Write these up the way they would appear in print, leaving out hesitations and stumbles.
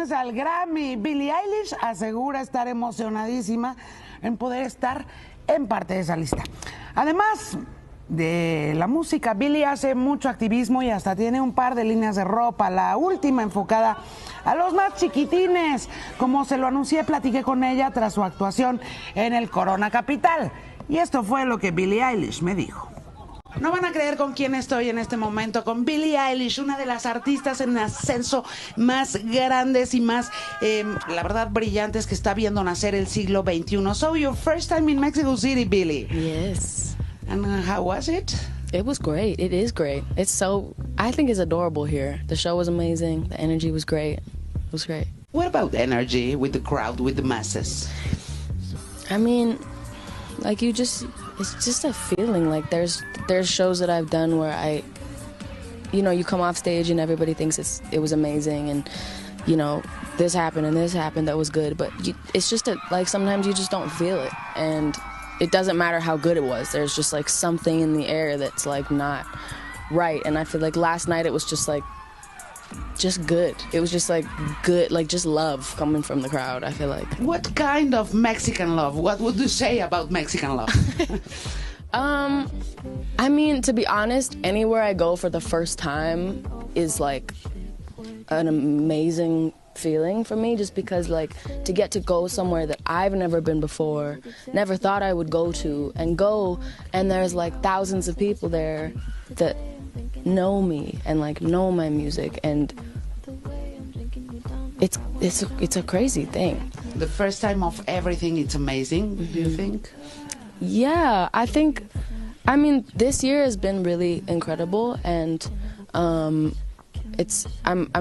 nominaciones al Grammy. Billie Eilish asegura estar emocionadísima en poder estar en parte de esa lista. Además de la música, Billie hace mucho activismo y hasta tiene un par de líneas de ropa, la última enfocada a los más chiquitines. Como se lo anuncié, platiqué con ella tras su actuación en el Corona Capital. Y esto fue lo que Billie Eilish me dijo. No van a creer con quién estoy en este momento, con Billie Eilish, una de las artistas en ascenso más grandes y más, la verdad, brillantes que está viendo nacer el siglo XXI. So, your first time in Mexico City, Billie. Yes. And how was it? It was great. It is great. I think it's adorable here. The show was amazing. The energy was great. It was great. What about energy with the crowd, with the masses? I mean, like it's just a feeling. Like there's shows that I've done where you come off stage and everybody thinks it was amazing, and this happened and this happened that was good, but it's just like sometimes you just don't feel it, and it doesn't matter how good it was. There's just like something in the air that's like not right, and I feel like last night it was just like just good. It was just like good, like just love coming from the crowd, I feel like. What kind of Mexican love? What would you say about Mexican love? I mean, to be honest, anywhere I go for the first time is like an amazing feeling for me, just because like to get to go somewhere that I've never been before, never thought I would go to, and there's like thousands of people there that know me and like know my music, and it's a crazy thing. The first time of everything, it's amazing. Do you think? Yeah, I mean this year has been really incredible, and I'm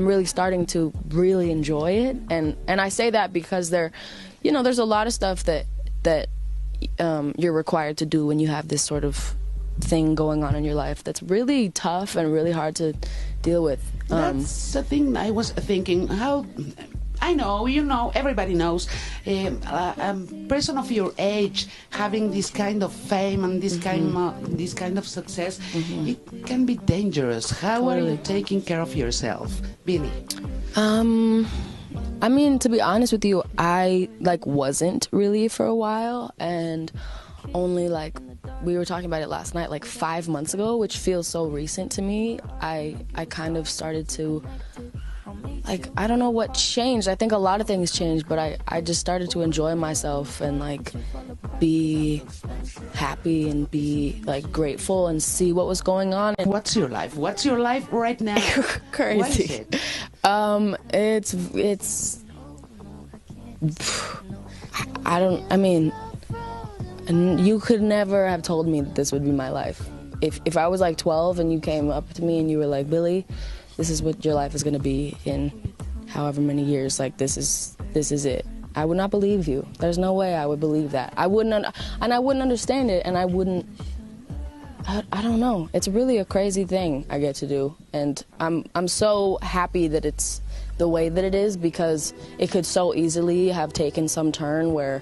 really starting to really enjoy it, and I say that because there's a lot of stuff that you're required to do when you have this sort of thing going on in your life that's really tough and really hard to deal with. That's the thing I was thinking. How I know, everybody knows, a person of your age having this kind of fame and this kind of success, it can be dangerous. How are you taking care of yourself, Billie? I mean, to be honest with you, I wasn't really for a while, and only we were talking about it last night, 5 months ago, which feels so recent to me. I kind of started to, I don't know what changed. I think a lot of things changed, but I just started to enjoy myself and be happy and be grateful and see what was going on. What's your life? What's your life right now? Crazy. What is it? It's I mean, you could never have told me that this would be my life. If I was 12 and you came up to me and you were like, Billie, this is what your life is going to be in however many years, this is it, I would not believe you. There's no way I would believe that. I wouldn't understand it, and I don't know. It's really a crazy thing I get to do, and I'm so happy that it's the way that it is, because it could so easily have taken some turn where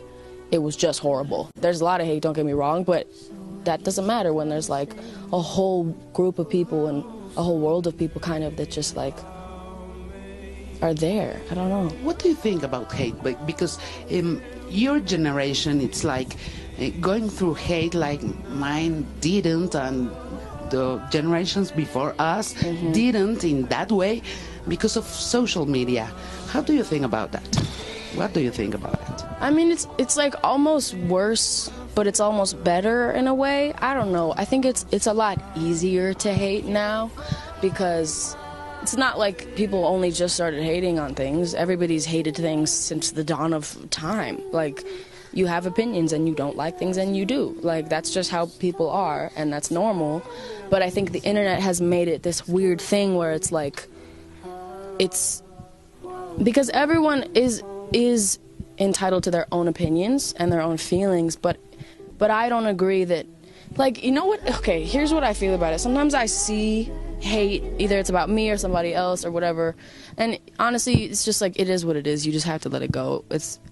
it was just horrible. There's a lot of hate, don't get me wrong, but that doesn't matter when there's a whole group of people and a whole world of people kind of that just are there. I don't know. What do you think about hate? Because your generation, it's going through hate like mine didn't, and the generations before us didn't in that way because of social media. How do you think about that? What do you think about it? I mean, it's almost worse, but it's almost better in a way. I don't know. I think it's a lot easier to hate now, because it's not like people only just started hating on things. Everybody's hated things since the dawn of time. You have opinions and you don't like things, and you do. That's just how people are, and that's normal. But I think the internet has made it this weird thing where it's it's because everyone is entitled to their own opinions and their own feelings, but I don't agree that, you know what? Okay, here's what I feel about it. Sometimes I see hate, either it's about me or somebody else or whatever, and honestly, it's just it is what it is. You just have to let it go.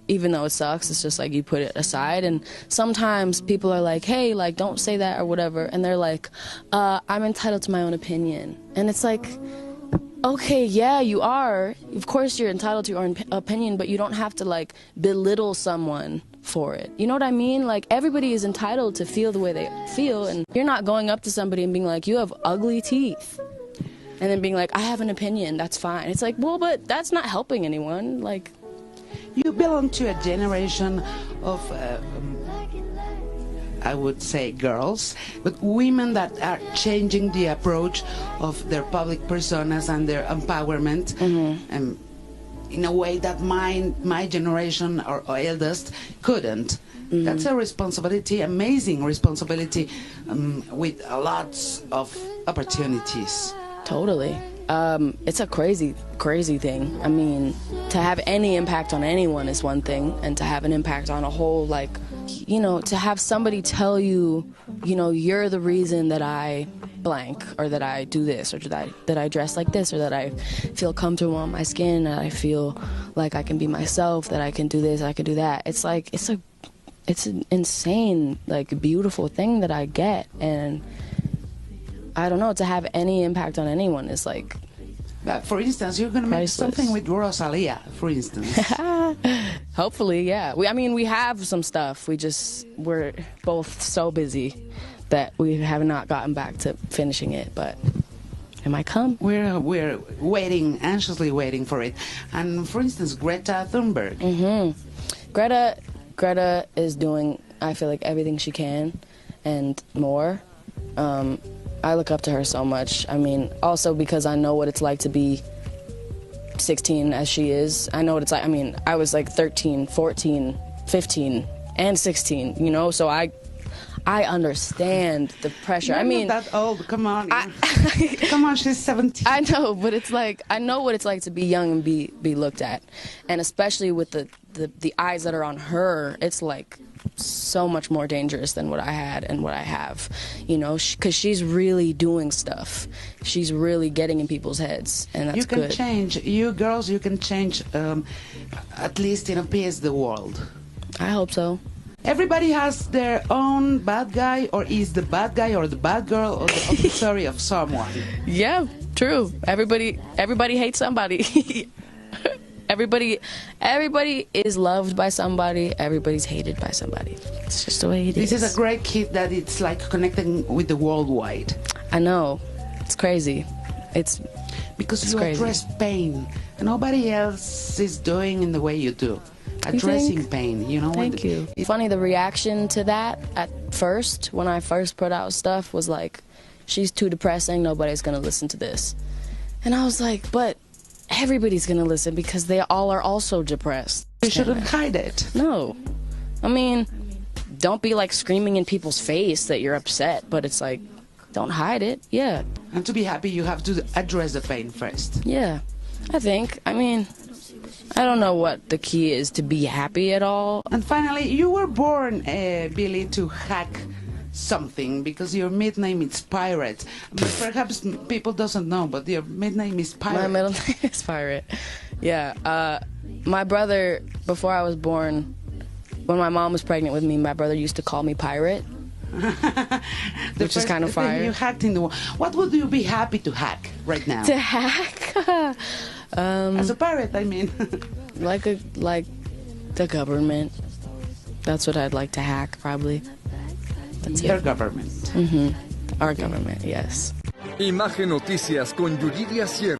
Even though it sucks, it's just you put it aside. And sometimes people are like, hey, don't say that or whatever, and they're like, I'm entitled to my own opinion, and it's okay, yeah, you are. Of course you're entitled to your own opinion, but you don't have to, like, belittle someone for it. You know what I mean? Like, everybody is entitled to feel the way they feel, and you're not going up to somebody and being like, you have ugly teeth. And then being like, I have an opinion, that's fine. It's like, well, but that's not helping anyone. Like, you belong to a generation of I would say girls, but women that are changing the approach of their public personas and their empowerment in a way that my generation or eldest couldn't. That's a responsibility, amazing responsibility, with lots of opportunities. Totally. It's a crazy thing. I mean, to have any impact on anyone is one thing, and to have an impact on a whole, like, you know, to have somebody tell you, you know, you're the reason that I blank, or that I do this, or that I dress like this, or that I feel comfortable on my skin, that I feel like I can be myself, that I can do this, I can do that. It's like, it's an insane, like, beautiful thing that I get, and I don't know, to have any impact on anyone is like... for instance, you're going to make something with Rosalia, for instance. Hopefully, yeah. I mean, we have some stuff. We're both so busy that we have not gotten back to finishing it, but it might come. We're waiting, anxiously waiting for it. And for instance, Greta Thunberg. Greta is doing, I feel like, everything she can and more. I look up to her so much. I mean, also because I know what it's like to be 16 as she is. I know what it's like. I mean, I was like 13, 14, 15, and 16, you know? So I understand the pressure. You're I mean, not that old. Come on. Come on, she's 17. I know, but it's like, I know what it's like to be young and be looked at. And especially with the eyes that are on her, it's like so much more dangerous than what I had and what I have, you know, because she's really doing stuff. She's really getting in people's heads, and that's good. You can change. You girls, you can change, at least in a piece, the world. I hope so. Everybody has their own bad guy, or is the bad guy or the bad girl or the adversary of someone. Yeah, true. Everybody hates somebody. Everybody is loved by somebody. Everybody's hated by somebody. It's just the way it is. This is a great kid that it's like connecting with the worldwide. I know. It's crazy. It's because you crazy. address pain. Nobody else is doing in the way you do. Addressing pain, you know. Thank you. It's funny, the reaction to that at first, when I first put out stuff, was like, she's too depressing, nobody's gonna listen to this. And I was like, but everybody's gonna listen because they all are also depressed. You shouldn't hide it. No. I mean, don't be like screaming in people's face that you're upset, but it's like, don't hide it. Yeah. And to be happy, you have to address the pain first. Yeah. I think. I mean, I don't know what the key is to be happy at all. And finally, you were born, Billie, to hack something, because your mid-name is Pirate. But perhaps people doesn't know, but your mid-name is Pirate. My middle name is Pirate. Yeah. My brother, before I was born, when my mom was pregnant with me, my brother used to call me Pirate. Which is kind of fire. You hacked in the world. What would you be happy to hack right now? To hack? As a pirate, I mean. like the government. That's what I'd like to hack, probably. That's Your government. Our government, yes. Imagen Noticias con Yuriria.